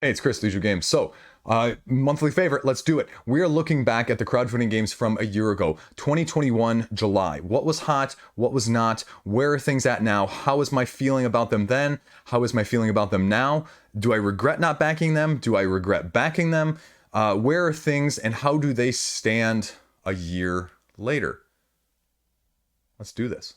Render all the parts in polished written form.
Hey, it's Chris, Liege Games. So, monthly favorite, let's do it. We're looking back at the crowdfunding games from a year ago, 2021 July. What was hot? What was not? Where are things at now? How is my feeling about them then? How is my feeling about them now? Do I regret not backing them? Do I regret backing them? Where are things and how do they stand a year later? Let's do this.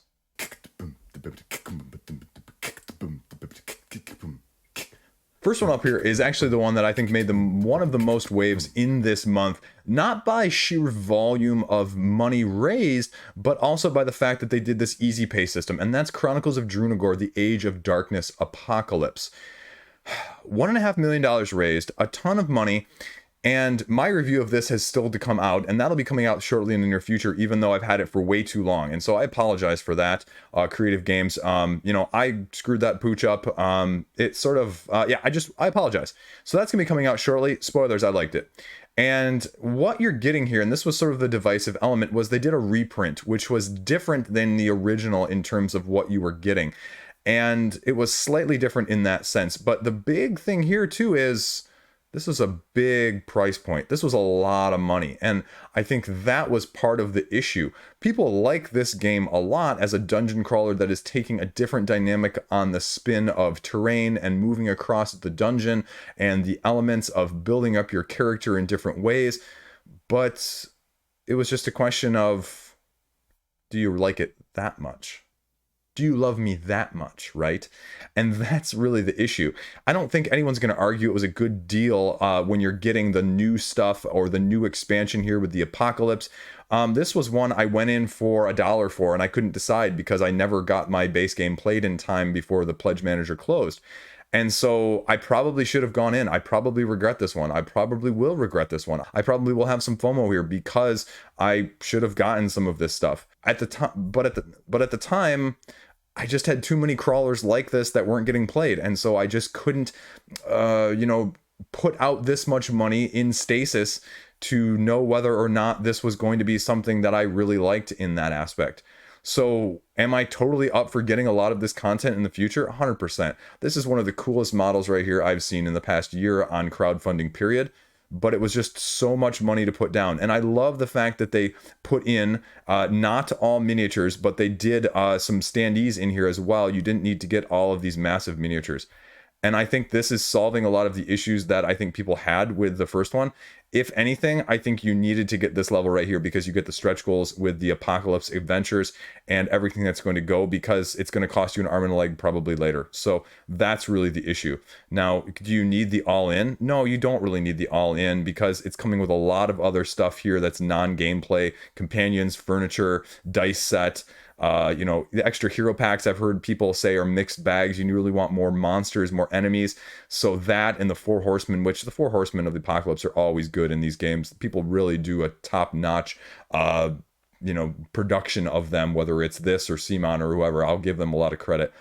First one up here is actually the one that I think made one of the most waves in this month, not by sheer volume of money raised, but also by the fact that they did this easy pay system, and that's Chronicles of Drunagor, the Age of Darkness Apocalypse. $1.5 million raised, a ton of money, and my review of this has still to come out, and that'll be coming out shortly in the near future, even though I've had it for way too long. And so I apologize for that, Creative Games. I screwed that pooch up. It sort of, I apologize. So that's going to be coming out shortly. Spoilers, I liked it. And what you're getting here, and this was sort of the divisive element, was they did a reprint, which was different than the original in terms of what you were getting. And it was slightly different in that sense. But the big thing here, too, is this was a big price point. This was a lot of money. And I think that was part of the issue. People like this game a lot as a dungeon crawler that is taking a different dynamic on the spin of terrain and moving across the dungeon and the elements of building up your character in different ways. But it was just a question of, do you like it that much? Do you love me that much, right? And that's really the issue. I don't think anyone's going to argue it was a good deal when you're getting the new stuff or the new expansion here with the Apocalypse. This was one I went in for $1 for, and I couldn't decide because I never got my base game played in time before the Pledge Manager closed. And so I probably should have gone in. I probably regret this one. I probably will regret this one. I probably will have some FOMO here because I should have gotten some of this stuff at the time. But at the time, I just had too many crawlers like this that weren't getting played. And so I just couldn't, put out this much money in stasis to know whether or not this was going to be something that I really liked in that aspect. So am I totally up for getting a lot of this content in the future? 100%. This is one of the coolest models right here I've seen in the past year on crowdfunding, period. But it was just so much money to put down. And I love the fact that they put in not all miniatures, but they did some standees in here as well. You didn't need to get all of these massive miniatures. And I think this is solving a lot of the issues that I think people had with the first one. If anything, I think you needed to get this level right here because you get the stretch goals with the Apocalypse Adventures and everything that's going to go, because it's going to cost you an arm and a leg probably later. So that's really the issue. Now, do you need the all-in? No, you don't really need the all-in because it's coming with a lot of other stuff here that's non-gameplay, companions, furniture, dice set. The extra hero packs I've heard people say are mixed bags. You really want more monsters, more enemies. So that and the Four Horsemen, which the Four Horsemen of the Apocalypse are always good in these games. People really do a top-notch, production of them, whether it's this or Simon or whoever. I'll give them a lot of credit.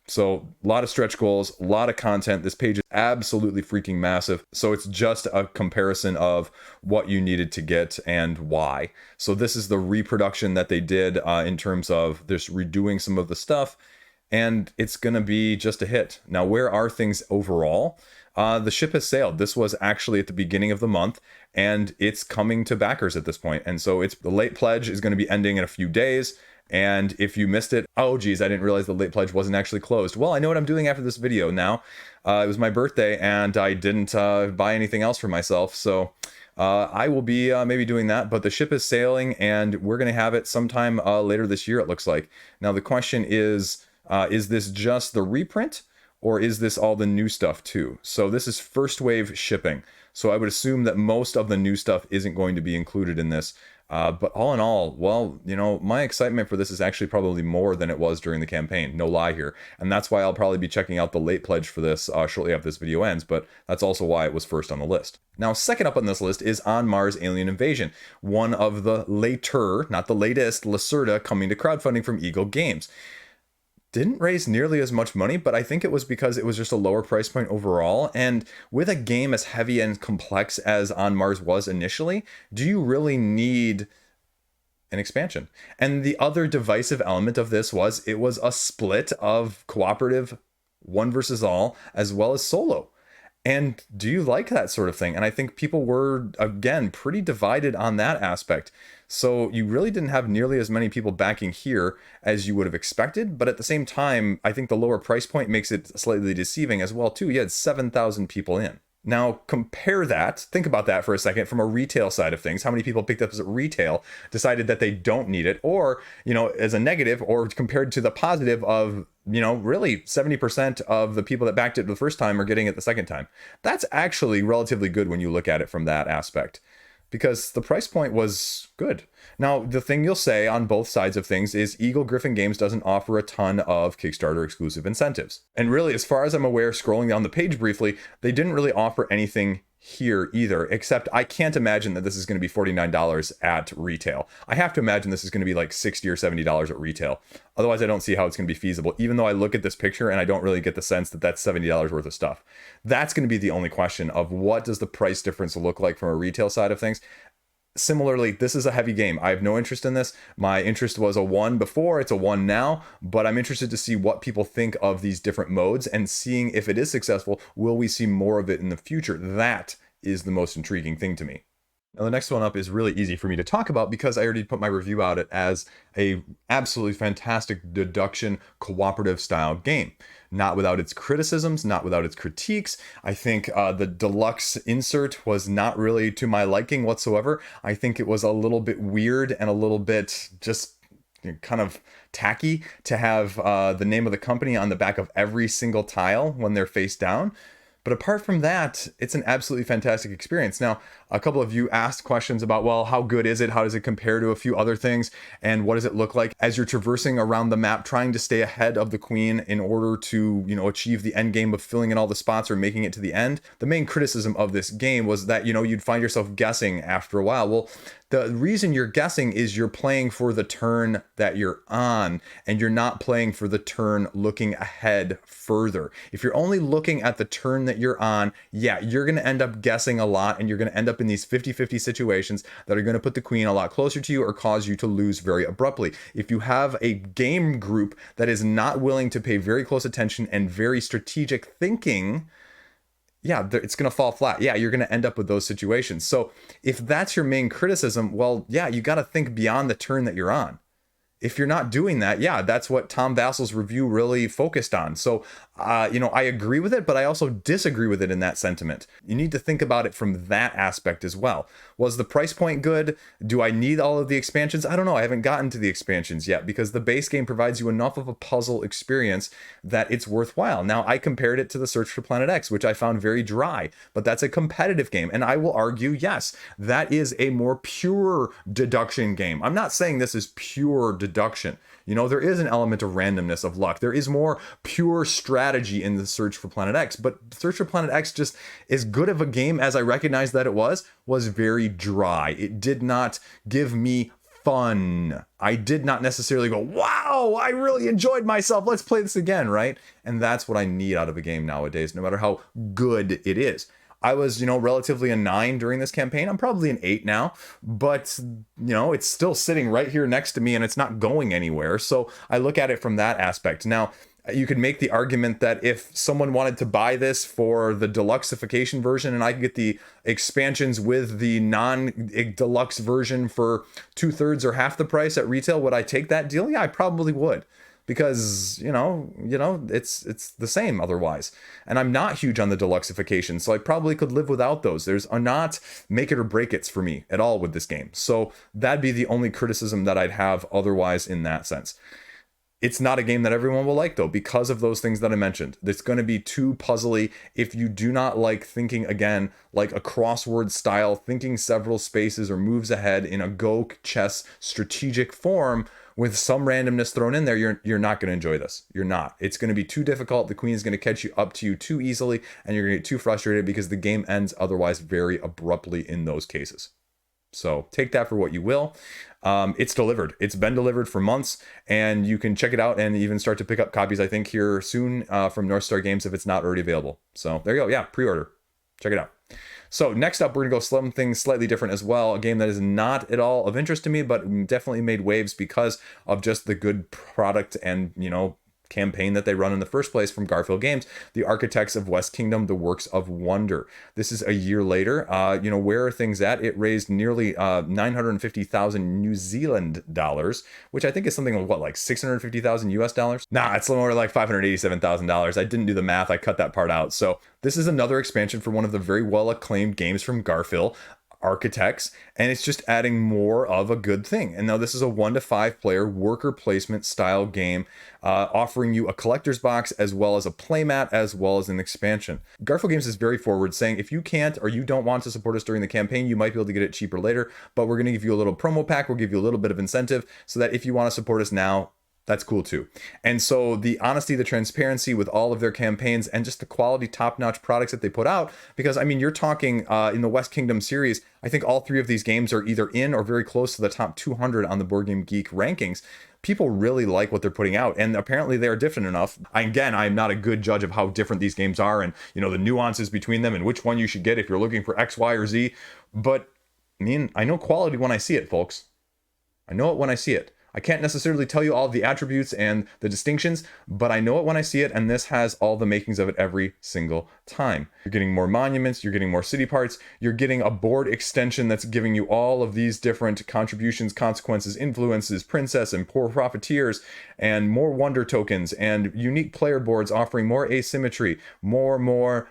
So a lot of stretch goals, a lot of content. This page is absolutely freaking massive. So it's just a comparison of what you needed to get and why. So this is the reproduction that they did in terms of just redoing some of the stuff. And it's going to be just a hit. Now, where are things overall? The ship has sailed. This was actually at the beginning of the month, and it's coming to backers at this point. And so the late pledge is going to be ending in a few days. And if you missed it, oh geez, I didn't realize the late pledge wasn't actually closed. Well, I know what I'm doing after this video now. It was my birthday and I didn't buy anything else for myself. So I will be maybe doing that, but the ship is sailing and we're going to have it sometime later this year, it looks like. Now the question is this just the reprint or is this all the new stuff too? So this is first wave shipping. So I would assume that most of the new stuff isn't going to be included in this. But all in all, well, my excitement for this is actually probably more than it was during the campaign. No lie here. And that's why I'll probably be checking out the late pledge for this shortly after this video ends. But that's also why it was first on the list. Now, second up on this list is On Mars Alien Invasion, one of the later, not the latest, Lacerda coming to crowdfunding from Eagle Games. Didn't raise nearly as much money, but I think it was because it was just a lower price point overall. And with a game as heavy and complex as On Mars was initially, do you really need an expansion? And the other divisive element of this was it was a split of cooperative, one versus all, as well as solo. And do you like that sort of thing? And I think people were, again, pretty divided on that aspect. So you really didn't have nearly as many people backing here as you would have expected. But at the same time, I think the lower price point makes it slightly deceiving as well, too. You had 7,000 people in. Now compare that, think about that for a second from a retail side of things. How many people picked up this at retail, decided that they don't need it, or, as a negative, or compared to the positive of, really 70% of the people that backed it the first time are getting it the second time. That's actually relatively good when you look at it from that aspect, because the price point was good. Now, the thing you'll say on both sides of things is Eagle Gryphon Games doesn't offer a ton of Kickstarter exclusive incentives. And really, as far as I'm aware, scrolling down the page briefly, they didn't really offer anything here either, except I can't imagine that this is going to be $49 at retail. I have to imagine this is going to be like $60 or $70 at retail. Otherwise, I don't see how it's going to be feasible, even though I look at this picture and I don't really get the sense that that's $70 worth of stuff. That's going to be the only question of what does the price difference look like from a retail side of things. Similarly, this is a heavy game. I have no interest in this. My interest was a 1 before, it's a 1 now, but I'm interested to see what people think of these different modes and seeing if it is successful, will we see more of it in the future? That is the most intriguing thing to me. Now, the next one up is really easy for me to talk about because I already put my review out it as a absolutely fantastic deduction cooperative style game. Not without its criticisms, not without its critiques. I think the deluxe insert was not really to my liking whatsoever. I think it was a little bit weird and a little bit just kind of tacky to have the name of the company on the back of every single tile when they're face down. But apart from that, it's an absolutely fantastic experience. Now, a couple of you asked questions about, well, how good is it? How does it compare to a few other things? And what does it look like as you're traversing around the map, trying to stay ahead of the queen in order to, achieve the end game of filling in all the spots or making it to the end? The main criticism of this game was that, you'd find yourself guessing after a while. Well, the reason you're guessing is you're playing for the turn that you're on, and you're not playing for the turn looking ahead further. If you're only looking at the turn that you're on, yeah, you're going to end up guessing a lot, and you're going to end up in these 50-50 situations that are going to put the queen a lot closer to you or cause you to lose very abruptly. If you have a game group that is not willing to pay very close attention and very strategic thinking, yeah, it's going to fall flat. Yeah, you're going to end up with those situations. So if that's your main criticism, well, yeah, you got to think beyond the turn that you're on. If you're not doing that, yeah, that's what Tom Vasel's review really focused on. So, I agree with it, but I also disagree with it in that sentiment. You need to think about it from that aspect as well. Was the price point good? Do I need all of the expansions? I don't know. I haven't gotten to the expansions yet because the base game provides you enough of a puzzle experience that it's worthwhile. Now, I compared it to the Search for Planet X, which I found very dry, but that's a competitive game. And I will argue, yes, that is a more pure deduction game. I'm not saying this is pure deduction. There is an element of randomness, of luck. There is more pure strategy in the Search for Planet X, but Search for Planet X, just as good of a game as I recognized that it was very dry. It did not give me fun. I did not necessarily go, wow, I really enjoyed myself. Let's play this again, right? And that's what I need out of a game nowadays, no matter how good it is. I was, relatively a 9 during this campaign. I'm probably an 8 now, but, it's still sitting right here next to me and it's not going anywhere. So I look at it from that aspect. Now, you could make the argument that if someone wanted to buy this for the deluxeification version and I could get the expansions with the non-deluxe version for 2/3 or half the price at retail, would I take that deal? Yeah, I probably would. Because it's the same otherwise, and I'm not huge on the deluxeification, so I probably could live without those. There's not make it or break it's for me at all with this game, so that'd be the only criticism that I'd have otherwise in that sense. It's not a game that everyone will like, though, because of those things that I mentioned. It's going to be too puzzly. If you do not like thinking, again, like a crossword style, thinking several spaces or moves ahead in a Go chess strategic form with some randomness thrown in there, you're not going to enjoy this. You're not. It's going to be too difficult. The queen is going to catch you up to you too easily, and you're going to get too frustrated because the game ends otherwise very abruptly in those cases. So take that for what you will. It's delivered. It's been delivered for months, and you can check it out and even start to pick up copies, I think, here soon from North Star Games if it's not already available. So there you go. Yeah, pre-order. Check it out. So next up, we're going to go something slightly different as well. A game that is not at all of interest to me, but definitely made waves because of just the good product and, campaign that they run in the first place from Garphill Games, The Architects of West Kingdom, The Works of Wonder. This is a year later. Where are things at? It raised nearly 950,000 New Zealand dollars, which I think is something like 650,000 US dollars. Nah, it's more like $587,000. I didn't do the math. I cut that part out. So this is another expansion for one of the very well acclaimed games from Garphill, Architects, and it's just adding more of a good thing. And now this is a 1 to 5 player worker placement style game, offering you a collector's box as well as a playmat as well as an expansion. Garphill Games is very forward, saying if you can't or you don't want to support us during the campaign, you might be able to get it cheaper later, but we're going to give you a little promo pack. We'll give you a little bit of incentive so that if you want to support us now, that's cool too. And so the honesty, the transparency with all of their campaigns, and just the quality, top-notch products that they put out, because I mean, you're talking in the West Kingdom series, I think all 3 of these games are either in or very close to the top 200 on the Board Game Geek rankings. People really like what they're putting out, and apparently they are different enough. Again, I'm not a good judge of how different these games are and, the nuances between them and which one you should get if you're looking for X, Y, or Z. But I mean, I know quality when I see it, folks. I know it when I see it. I can't necessarily tell you all the attributes and the distinctions, but I know it when I see it, and this has all the makings of it every single time. You're getting more monuments, you're getting more city parts, you're getting a board extension that's giving you all of these different contributions, consequences, influences, princess and poor profiteers, and more wonder tokens, and unique player boards offering more asymmetry, more,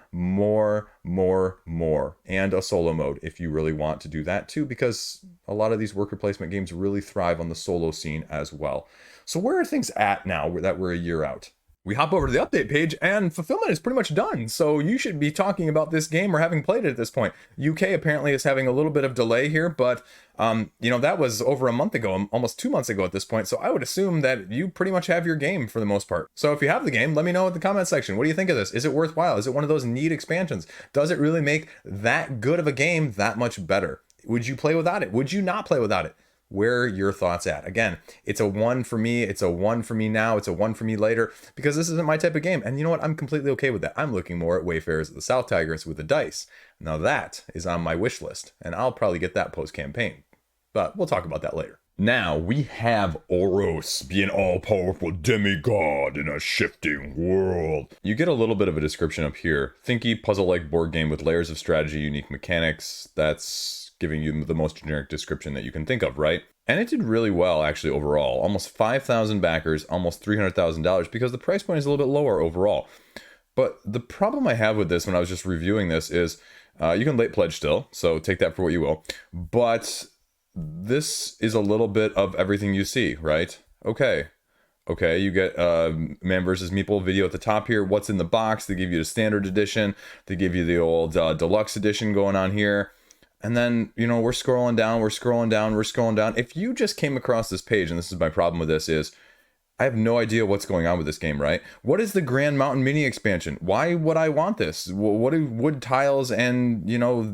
and a solo mode if you really want to do that too, because a lot of these worker placement games really thrive on the solo scene as well. So where are things at now that we're a year out? We hop over to the update page and fulfillment is pretty much done. So you should be talking about this game or having played it at this point. UK apparently is having a little bit of delay here, but that was over a month ago, almost 2 months ago at this point. So I would assume that you pretty much have your game for the most part. So if you have the game, let me know in the comment section. What do you think of this? Is it worthwhile? Is it one of those neat expansions? Does it really make that good of a game that much better? Would you play without it? Would you not play without it? Where are your thoughts at? Again, it's a 1 for me. It's a 1 for me now. It's a 1 for me later, because this isn't my type of game. And you know what? I'm completely okay with that. I'm looking more at Wayfarers of the South Tigers with the dice. Now that is on my wish list, and I'll probably get that post-campaign. But we'll talk about that later. Now we have Oros, the all-powerful demigod in a shifting world. You get a little bit of a description up here. Thinky, puzzle-like board game with layers of strategy, unique mechanics. That's giving you the most generic description that you can think of, right? And it did really well, actually, overall. Almost 5,000 backers, almost $300,000, because the price point is a little bit lower overall. But the problem I have with this when I was just reviewing this is you can late pledge still, so take that for what you will. But this is a little bit of everything you see, right? Okay, you get Man vs. Meeple video at the top here. What's in the box? They give you the standard edition. They give you the old deluxe edition going on here. And then, we're scrolling down. If you just came across this page, and this is my problem with this, is I have no idea what's going on with this game, right? What is the Grand Mountain Mini expansion? Why would I want this? What do wood tiles and,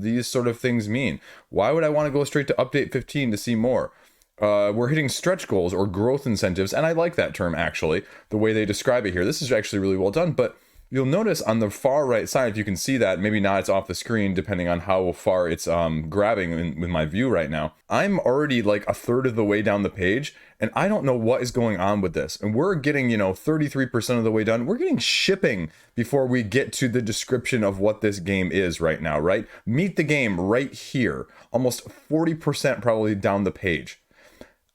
these sort of things mean? Why would I want to go straight to update 15 to see more? We're hitting stretch goals or growth incentives, and I like that term, actually, the way they describe it here. This is actually really well done, but you'll notice on the far right side, if you can see that, maybe not, it's off the screen depending on how far it's grabbing with my view right now. I'm already like a third of the way down the page, and I don't know what is going on with this. And we're getting, 33% of the way done. We're getting shipping before we get to the description of what this game is right now, right? Meet the game right here, almost 40% probably down the page.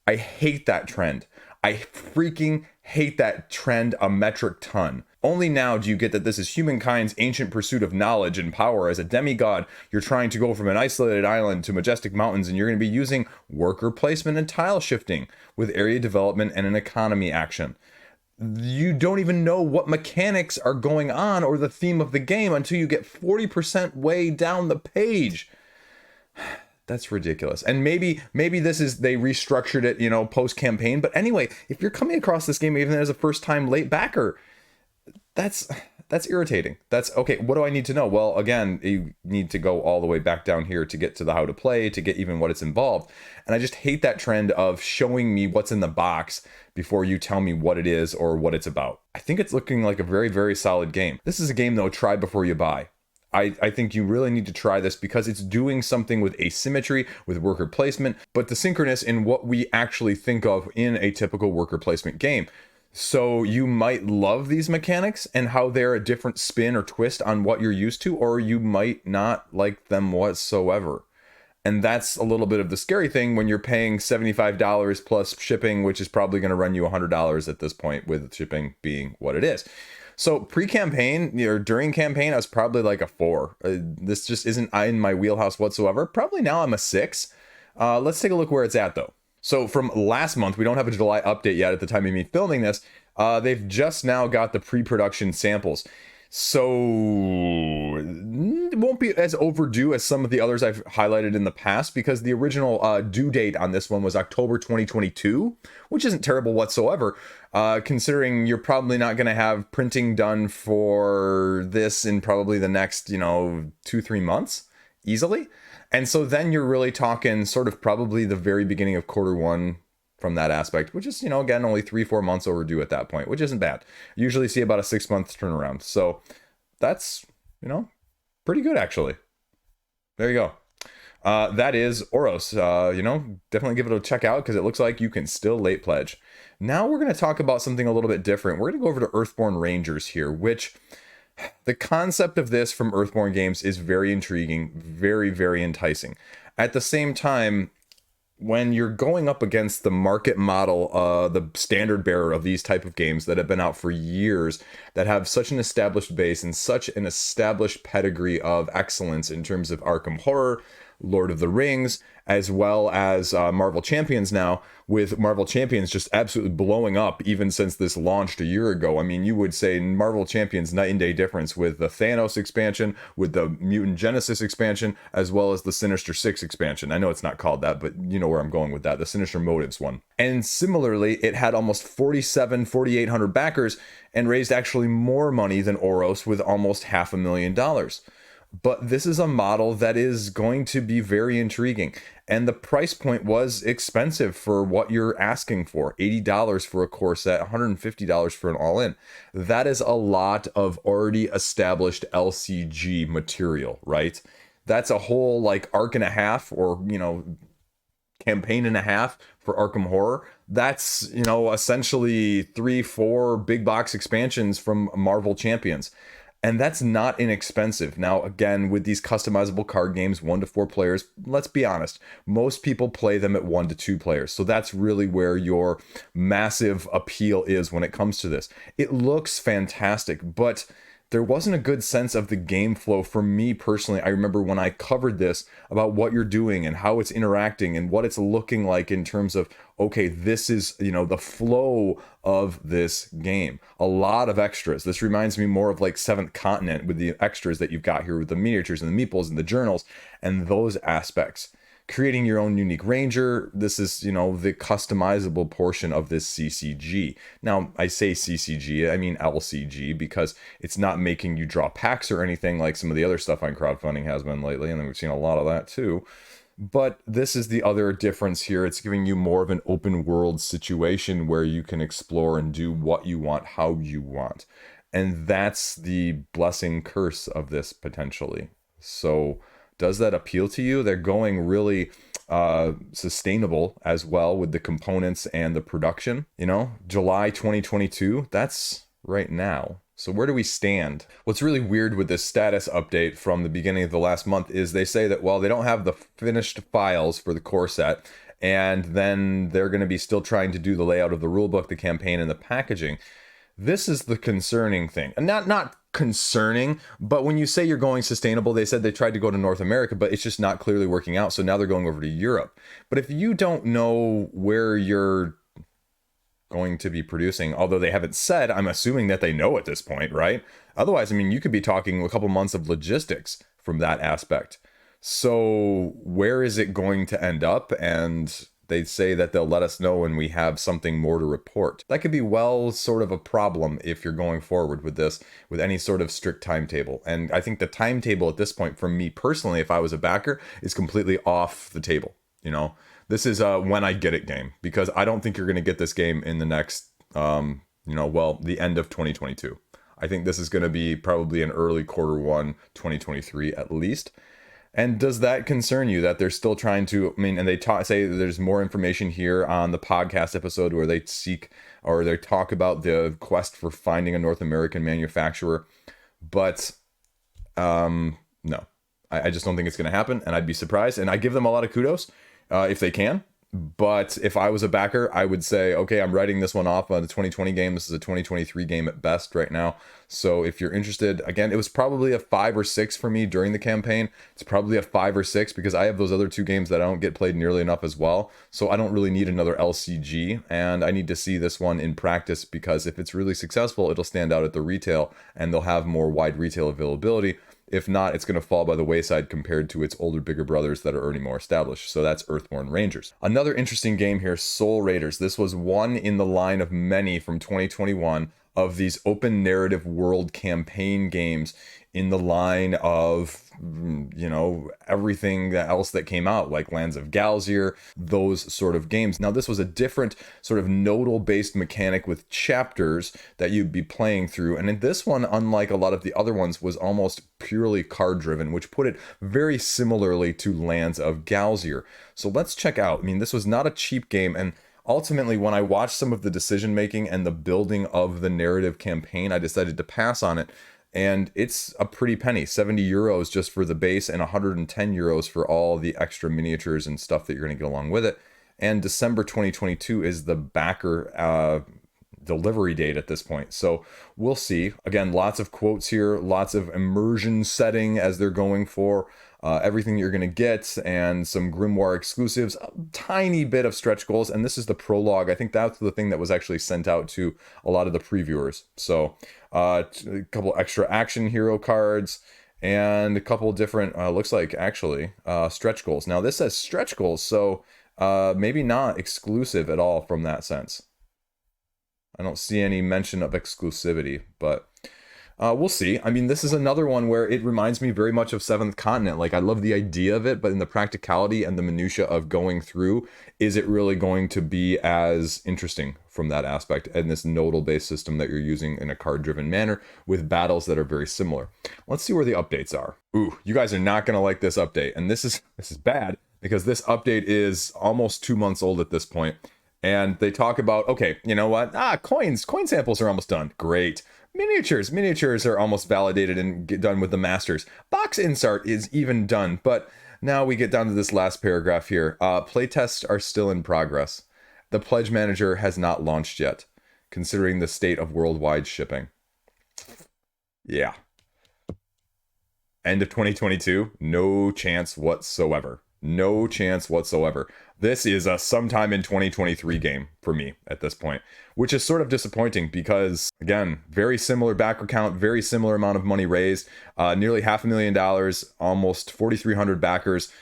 I hate that trend. I freaking hate that trend a metric ton. Only now do you get that this is humankind's ancient pursuit of knowledge and power. As a demigod, you're trying to go from an isolated island to majestic mountains, and you're going to be using worker placement and tile shifting with area development and an economy action. You don't even know what mechanics are going on or the theme of the game until you get 40% way down the page. That's ridiculous. And maybe this is, they restructured it, post-campaign. But anyway, if you're coming across this game even as a first-time late backer, that's irritating. That's okay. What do I need to know? Well, again, you need to go all the way back down here to get to the how to play, to get even what it's involved. And I just hate that trend of showing me what's in the box before you tell me what it is or what it's about. I think it's looking like a very, very solid game. This is a game, though, try before you buy. I think you really need to try this because it's doing something with asymmetry, with worker placement, but the synchronous in what we actually think of in a typical worker placement game. So you might love these mechanics and how they're a different spin or twist on what you're used to, or you might not like them whatsoever. And that's a little bit of the scary thing when you're paying $75 plus shipping, which is probably going to run you $100 at this point, with shipping being what it is. So pre-campaign or during campaign, I was probably like a 4. This just isn't in my wheelhouse whatsoever. Probably now I'm a 6. Let's take a look where it's at though. So from last month, we don't have a July update yet at the time of me filming this. They've just now got the pre-production samples. So it won't be as overdue as some of the others I've highlighted in the past, because the original due date on this one was October 2022, which isn't terrible whatsoever, considering you're probably not going to have printing done for this in probably the next, 2-3 months easily. And so then you're really talking sort of probably the very beginning of Q1 from that aspect, which is, again, only 3-4 months overdue at that point, which isn't bad. Usually see about a 6-month turnaround. So that's, pretty good, actually. There you go. That is Oros. Definitely give it a check out, because it looks like you can still late pledge. Now we're going to talk about something a little bit different. We're going to go over to Earthborne Rangers here, which the concept of this from Earthborne Games is very intriguing, very, very enticing. At the same time, when you're going up against the market model, the standard bearer of these type of games that have been out for years, that have such an established base and such an established pedigree of excellence in terms of Arkham Horror, Lord of the Rings, as well as Marvel Champions now, with Marvel Champions just absolutely blowing up even since this launched a year ago. I mean, you would say Marvel Champions night and day difference with the Thanos expansion, with the Mutant Genesis expansion, as well as the Sinister Six expansion. I know it's not called that, but you know where I'm going with that, the Sinister Motives one. And similarly, it had almost 4,800 backers and raised actually more money than Oros with almost $500,000. But this is a model that is going to be very intriguing. And the price point was expensive for what you're asking for. $80 for a core set, $150 for an all-in. That is a lot of already established LCG material, right? That's a whole arc and a half, or, campaign and a half for Arkham Horror. That's, essentially 3-4 big box expansions from Marvel Champions. And that's not inexpensive. Now, again, with these customizable card games, 1 to 4 players, let's be honest, most people play them at 1 to 2 players. So that's really where your massive appeal is when it comes to this. It looks fantastic, but there wasn't a good sense of the game flow for me personally. I remember when I covered this about what you're doing and how it's interacting and what it's looking like in terms of, okay, this is, the flow of this game. A lot of extras. This reminds me more of Seventh Continent, with the extras that you've got here with the miniatures and the meeples and the journals and those aspects. Creating your own unique ranger. This is, the customizable portion of this CCG. Now, I say CCG, I mean LCG, because it's not making you draw packs or anything like some of the other stuff on crowdfunding has been lately, and we've seen a lot of that too. But this is the other difference here. It's giving you more of an open world situation where you can explore and do what you want, how you want. And that's the blessing curse of this potentially. So does that appeal to you? They're going really sustainable as well with the components and the production. July 2022, that's right now. So where do we stand? What's really weird with this status update from the beginning of the last month is they say that, well, they don't have the finished files for the core set, and then they're going to be still trying to do the layout of the rulebook, the campaign, and the packaging. This is the concerning thing. And not concerning, but when you say you're going sustainable, they said they tried to go to North America, but it's just not clearly working out. So now they're going over to Europe. But if you don't know where you're going to be producing, although they haven't said, I'm assuming that they know at this point, right? Otherwise, you could be talking a couple months of logistics from that aspect. So where is it going to end up? And they say that they'll let us know when we have something more to report. That could be sort of a problem if you're going forward with this, with any sort of strict timetable. And I think the timetable at this point, for me personally, if I was a backer, is completely off the table. This is a when I get it game, because I don't think you're going to get this game in the next, the end of 2022. I think this is going to be probably an early Q1 2023 at least. And does that concern you that they're still trying to, I mean, and they say there's more information here on the podcast episode where they seek or they talk about the quest for finding a North American manufacturer. But no, I just don't think it's going to happen. And I'd be surprised. And I give them a lot of kudos if they can. But if I was a backer, I would say, okay, I'm writing this one off on the 2020 game. This is a 2023 game at best right now. So if you're interested, again, it was probably a 5 or 6 for me during the campaign. It's probably a 5 or 6 because I have those other 2 games that I don't get played nearly enough as well. So I don't really need another LCG, and I need to see this one in practice because if it's really successful, it'll stand out at the retail and they'll have more wide retail availability. If not, it's going to fall by the wayside compared to its older, bigger brothers that are already more established. So that's Earthborne Rangers. Another interesting game here, Soul Raiders. This was one in the line of many from 2021 of these open narrative world campaign games in the line of, you know, everything else that came out, like Lands of Galzier, those sort of games. Now, this was a different sort of nodal-based mechanic with chapters that you'd be playing through. And in this one, unlike a lot of the other ones, was almost purely card-driven, which put it very similarly to Lands of Galzier. So let's check out. I mean, this was not a cheap game, and ultimately, when I watched some of the decision making and the building of the narrative campaign, I decided to pass on it. And it's a pretty penny, 70 euros just for the base and 110 euros for all the extra miniatures and stuff that you're going to get along with it. And December 2022 is the backer delivery date at this point. So we'll see. Again, lots of quotes here, lots of immersion setting as they're going for. Everything you're going to get, and some Grimoire exclusives, a tiny bit of stretch goals, and this is the prologue. I think that's the thing that was actually sent out to a lot of the previewers. So a couple extra action hero cards, and a couple different, looks like actually, stretch goals. Now this says stretch goals, so maybe not exclusive at all from that sense. I don't see any mention of exclusivity, but we'll see. I mean, this is another one where it reminds me very much of Seventh Continent. Like, I love the idea of it, but in the practicality and the minutia of going through, is it really going to be as interesting from that aspect and this nodal-based system that you're using in a card-driven manner with battles that are very similar? Let's see where the updates are. Ooh, you guys are not going to like this update, and this is bad because this update is almost 2 months old at this point. And they talk about, okay, you know what? Coin samples are almost done. Great. Miniatures are almost validated and get done with the masters. Box insert is even done, but now we get down to this last paragraph here. Playtests are still in progress. The pledge manager has not launched yet, considering the state of worldwide shipping. Yeah. End of 2022, no chance whatsoever. No chance whatsoever. This is a sometime in 2023 game for me at this point, which is sort of disappointing because, again, very similar backer count, very similar amount of money raised, nearly $500,000, almost 4,300 backers.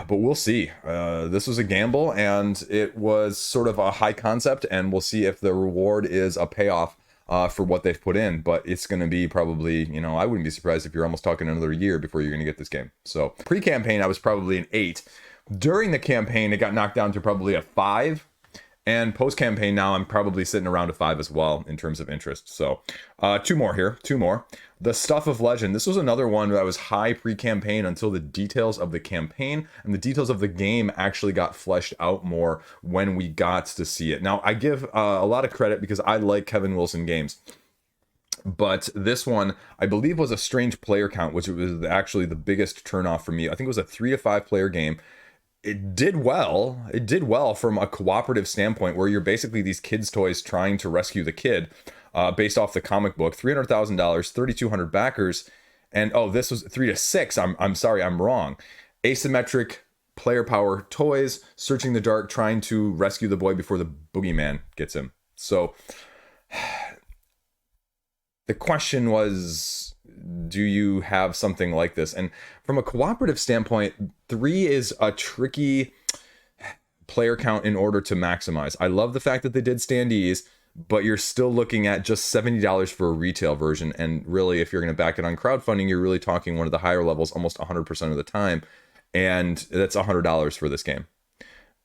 But we'll see. This was a gamble, and it was sort of a high concept, and we'll see if the reward is a payoff for what they've put in. But it's going to be probably, you know, I wouldn't be surprised if you're almost talking another year before you're going to get this game. So pre-campaign, I was probably an 8. During the campaign, it got knocked down to probably a 5. And post-campaign now, I'm probably sitting around a 5 as well in terms of interest. So 2 more here. The Stuff of Legend. This was another one that was high pre-campaign until the details of the campaign and the details of the game actually got fleshed out more when we got to see it. Now, I give a lot of credit because I like Kevin Wilson games. But this one, I believe, was a strange player count, which was actually the biggest turnoff for me. I think it was a 3 to 5 player game. It did well. It did well from a cooperative standpoint where you're basically these kids' toys trying to rescue the kid based off the comic book. $300,000, 3,200 backers. And, oh, this was 3 to 6. I'm sorry, I'm wrong. Asymmetric player power toys, searching the dark, trying to rescue the boy before the boogeyman gets him. So the question was, do you have something like this? And from a cooperative standpoint, 3 is a tricky player count in order to maximize. I love the fact that they did standees, but you're still looking at just $70 for a retail version. And really, if you're going to back it on crowdfunding, you're really talking one of the higher levels almost 100% of the time. And that's $100 for this game.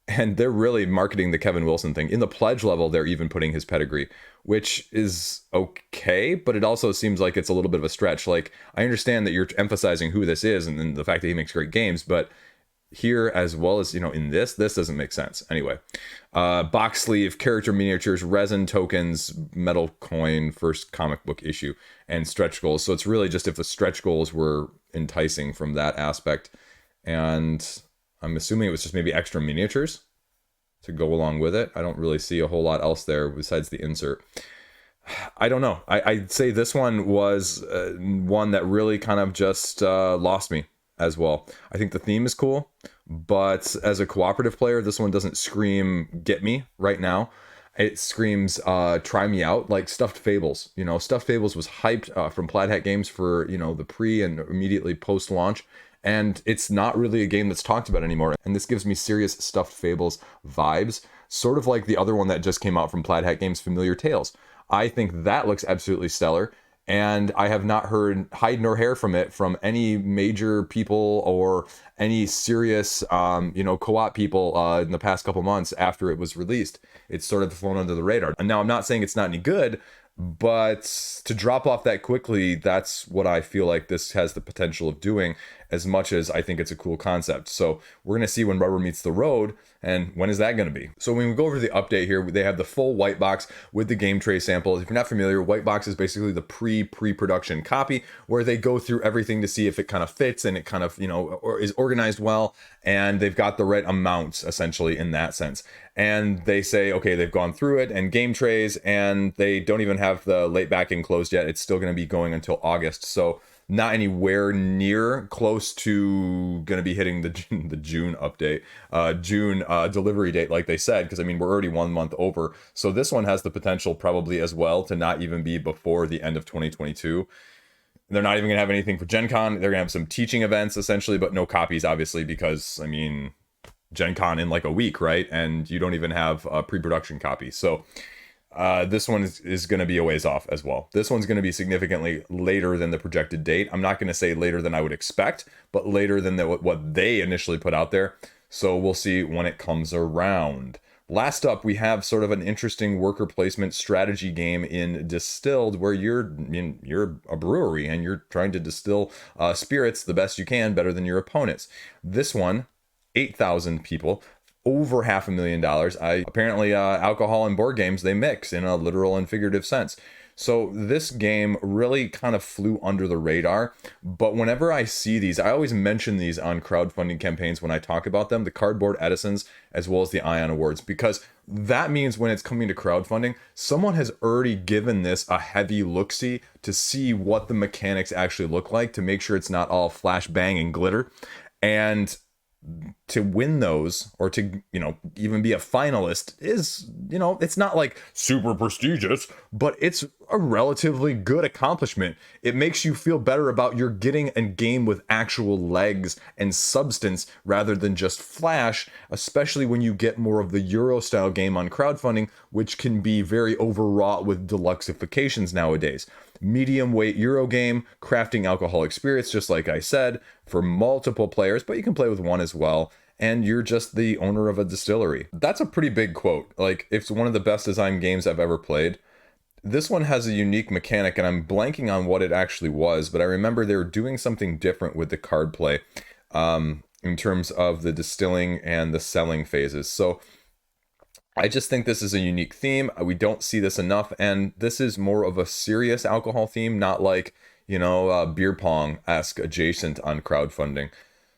And they're really marketing the Kevin Wilson thing. In the pledge level, they're even putting his pedigree, which is okay, but it also seems like it's a little bit of a stretch. Like, I understand that you're emphasizing who this is and then the fact that he makes great games, but here, as well as, in this doesn't make sense. Anyway, box sleeve, character miniatures, resin tokens, metal coin, first comic book issue, and stretch goals. So it's really just if the stretch goals were enticing from that aspect. And I'm assuming it was just maybe extra miniatures to go along with it. I don't really see a whole lot else there besides the insert. I don't know. I'd say this one was one that really kind of just lost me as well. I think the theme is cool, but as a cooperative player, this one doesn't scream get me right now. It screams try me out, like Stuffed Fables. Stuffed Fables was hyped from Plaid Hat Games for the pre and immediately post launch, and it's not really a game that's talked about anymore. And this gives me serious Stuffed Fables vibes, sort of like the other one that just came out from Plaid Hat Games, Familiar Tales. I think that looks absolutely stellar, and I have not heard hide nor hair from it from any major people or any serious, co-op people in the past couple months after it was released. It's sort of flown under the radar. And now I'm not saying it's not any good, but to drop off that quickly, that's what I feel like this has the potential of doing, as much as I think it's a cool concept. So we're going to see when rubber meets the road, and when is that going to be? So when we go over the update here, they have the full white box with the game tray samples. If you're not familiar, white box is basically the pre-production copy where they go through everything to see if it kind of fits and it kind of, or is organized well, and they've got the right amounts essentially in that sense. And they say, okay, they've gone through it and game trays, and they don't even have the late backing closed yet. It's still going to be going until August. So not anywhere near close to going to be hitting the June update, June delivery date, like they said, because we're already 1 month over. So this one has the potential probably as well to not even be before the end of 2022. They're not even going to have anything for Gen Con. They're going to have some teaching events essentially, but no copies, obviously, because Gen Con in like a week, right? And you don't even have a pre-production copy. So this one is going to be a ways off as well. This one's going to be significantly later than the projected date. I'm not going to say later than I would expect, but later than what they initially put out there. So we'll see when it comes around. Last up, we have sort of an interesting worker placement strategy game in Distilled, where you're a brewery and you're trying to distill spirits the best you can, better than your opponents. This one, 8,000 people, over $500,000. Apparently alcohol and board games, they mix in a literal and figurative sense. So this game really kind of flew under the radar, but whenever I see these, I always mention these on crowdfunding campaigns when I talk about them, the Cardboard Edisons as well as the Ion Awards, because that means when it's coming to crowdfunding, someone has already given this a heavy look-see to see what the mechanics actually look like, to make sure it's not all flash bang and glitter. And to win those, or to even be a finalist, is it's not like super prestigious, but it's a relatively good accomplishment. It makes you feel better about you're getting a game with actual legs and substance rather than just flash, especially when you get more of the Euro style game on crowdfunding, which can be very overwrought with deluxeifications nowadays. Medium weight Euro game, crafting alcoholic spirits, just like I said, for multiple players, but you can play with one as well, and you're just the owner of a distillery. That's a pretty big quote. Like, it's one of the best designed games I've ever played. This one has a unique mechanic, and I'm blanking on what it actually was, but I remember they were doing something different with the card play in terms of the distilling and the selling phases. So I just think this is a unique theme. We don't see this enough, and this is more of a serious alcohol theme, not like, beer pong-esque adjacent on crowdfunding.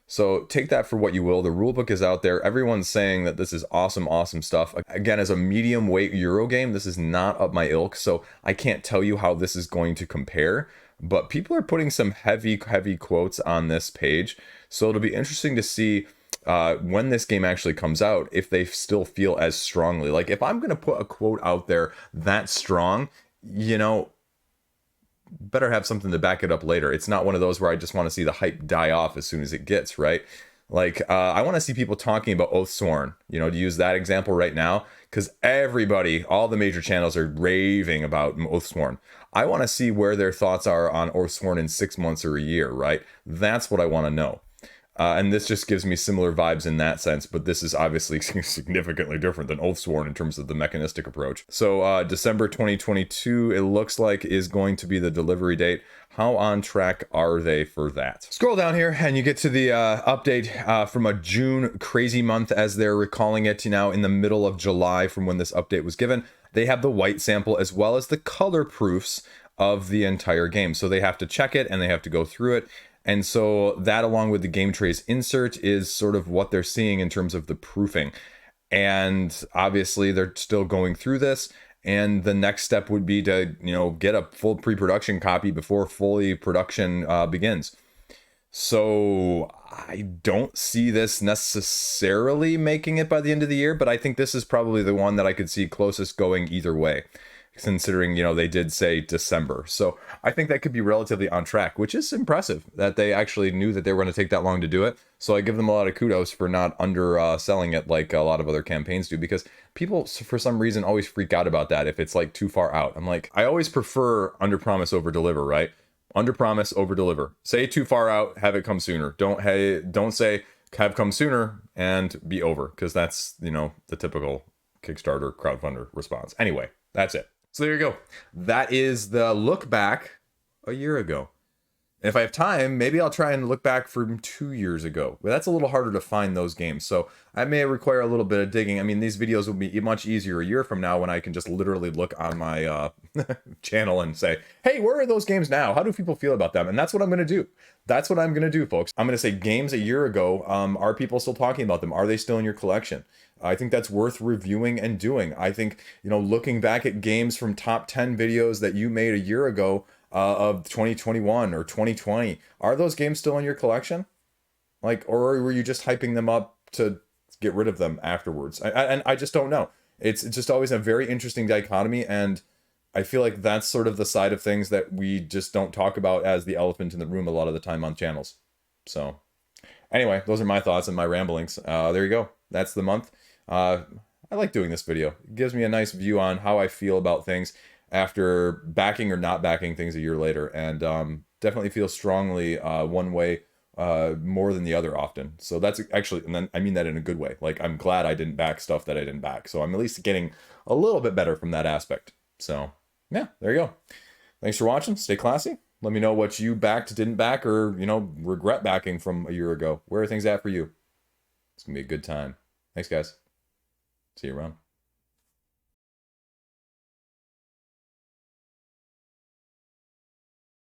So take that for what you will. The rulebook is out there. Everyone's saying that this is awesome, awesome stuff. Again, as a medium weight Euro game, this is not up my ilk, so I can't tell you how this is going to compare, but people are putting some heavy quotes on this page. So it'll be interesting to see when this game actually comes out, if they still feel as strongly. Like, if I'm going to put a quote out there that strong, better have something to back it up later. It's not one of those where I just want to see the hype die off as soon as it gets, right? Like, I want to see people talking about Oathsworn, to use that example right now, because everybody, all the major channels are raving about Oathsworn. I want to see where their thoughts are on Oathsworn in 6 months or a year, right? That's what I want to know. And this just gives me similar vibes in that sense, but this is obviously significantly different than Oathsworn in terms of the mechanistic approach. So December 2022, it looks like, is going to be the delivery date. How on track are they for that? Scroll down here and you get to the update from a June crazy month, as they're recalling it, now in the middle of July from when this update was given. They have the white sample as well as the color proofs of the entire game. So they have to check it and they have to go through it. And so that, along with the game trace insert, is sort of what they're seeing in terms of the proofing. And obviously they're still going through this. And the next step would be to, get a full pre-production copy before fully production begins. So I don't see this necessarily making it by the end of the year, but I think this is probably the one that I could see closest going either way, considering, they did say December. So I think that could be relatively on track, which is impressive that they actually knew that they were going to take that long to do it. So I give them a lot of kudos for not underselling it like a lot of other campaigns do, because people, for some reason, always freak out about that if it's like too far out. I'm like, I always prefer under promise, over deliver, right? Under promise, over deliver. Say too far out, have it come sooner. Don't say have come sooner and be over, because that's, the typical Kickstarter crowdfunder response. Anyway, that's it. So there you go. That is the look back a year ago. If I have time, maybe I'll try and look back from 2 years ago. But that's a little harder to find those games. So I may require a little bit of digging. I mean, these videos will be much easier a year from now when I can just literally look on my channel and say, hey, where are those games now? How do people feel about them? And that's what I'm going to do. That's what I'm going to do, folks. I'm going to say games a year ago. Are people still talking about them? Are they still in your collection? I think that's worth reviewing and doing. I think, looking back at games from top 10 videos that you made a year ago, of 2021 or 2020, are those games still in your collection? Or were you just hyping them up to get rid of them afterwards? And I just don't know. It's just always a very interesting dichotomy, and I feel like that's sort of the side of things that we just don't talk about as the elephant in the room a lot of the time on channels. So anyway, those are my thoughts and my ramblings. There you go. That's the month. I like doing this video. It gives me a nice view on how I feel about things after backing or not backing things a year later, and definitely feel strongly one way more than the other often. So that's actually, and then I mean that in a good way. Like, I'm glad I didn't back stuff that I didn't back. So I'm at least getting a little bit better from that aspect. So yeah, there you go. Thanks for watching. Stay classy. Let me know what you backed, didn't back, or, regret backing from a year ago. Where are things at for you? It's gonna be a good time. Thanks, guys. See you around.